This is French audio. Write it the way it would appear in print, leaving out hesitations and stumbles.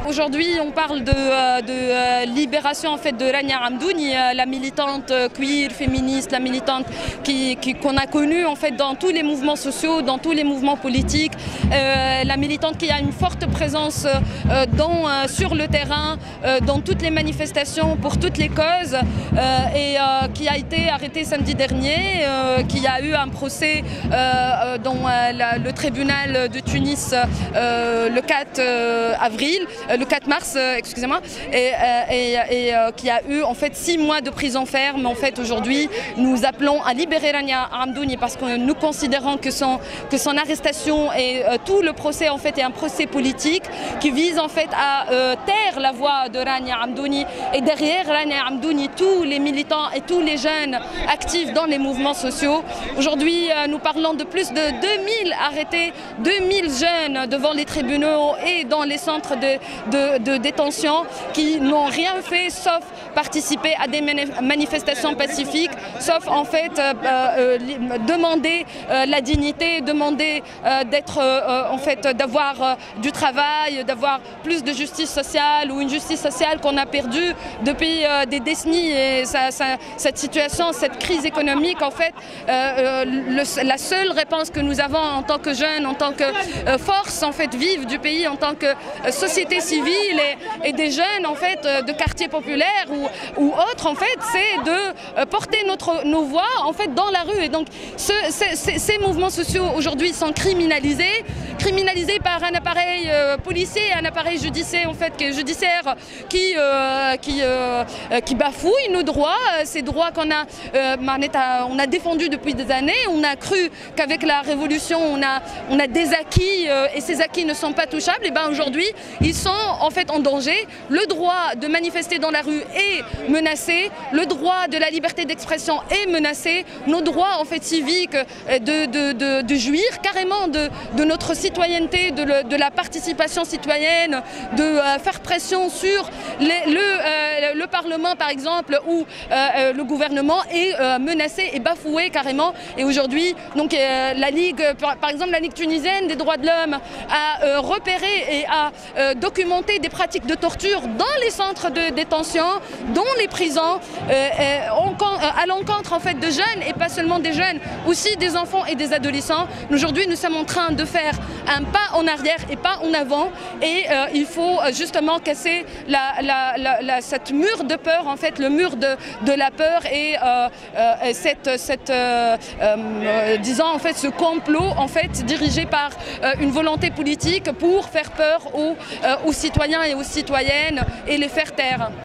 Aujourd'hui, on parle de libération en fait de Rania Hamdouni, la militante queer, féministe, la militante qu'on a connue en fait dans tous les mouvements sociaux, dans tous les mouvements politiques, la militante qui a une forte présence sur le terrain, dans toutes les manifestations pour toutes les causes, et qui a été arrêtée samedi dernier, qui a eu un procès dans le tribunal de Tunis le 4 mars, excusez-moi, et qui a eu en fait 6 mois de prison ferme. En fait, aujourd'hui, nous appelons à libérer Rania Hamdouni parce que nous considérons que son arrestation et tout le procès en fait est un procès politique qui vise en fait à taire la voix de Rania Hamdouni, et derrière Rania Hamdouni tous les militants et tous les jeunes actifs dans les mouvements sociaux. Aujourd'hui, nous parlons de plus de 2000 arrêtés, 2000 jeunes devant les tribunaux et dans les centres de détention qui n'ont rien fait sauf participer à des manifestations pacifiques, sauf en fait demander la dignité, demander en fait d'avoir du travail, d'avoir plus de justice sociale, ou une justice sociale qu'on a perdue depuis des décennies. Et cette situation, cette crise économique, en fait, la seule réponse que nous avons en tant que jeunes, en tant que force en fait vive du pays, en tant que société civile et des jeunes en fait de quartiers populaires ou autres, en fait, c'est de porter nos voix en fait dans la rue. Et donc ces mouvements sociaux aujourd'hui sont criminalisés par un appareil policier, un appareil judiciaire en fait qui bafouille nos droits, ces droits qu'on a défendus depuis des années. On a cru qu'avec la révolution on a des acquis, et ces acquis ne sont pas touchables. Et bien aujourd'hui ils sont en fait en danger. Le droit de manifester dans la rue est menacé, le droit de la liberté d'expression est menacé, nos droits en fait civiques de jouir carrément de notre citoyenneté, de la participation citoyenne, de faire pression sur le Parlement par exemple, où le gouvernement est menacé et bafoué carrément. Et aujourd'hui donc la Ligue, par exemple la Ligue tunisienne des droits de l'homme, a repéré et a documenté des pratiques de torture dans les centres de détention, dans les prisons, à l'encontre en fait de jeunes, et pas seulement des jeunes, aussi des enfants et des adolescents. Aujourd'hui nous sommes en train de faire un pas en arrière et pas en avant, et il faut justement casser cette mur de peur, en fait, le mur de la peur, et disons en fait ce complot en fait dirigé par une volonté politique pour faire peur aux citoyens et aux citoyennes et les faire taire.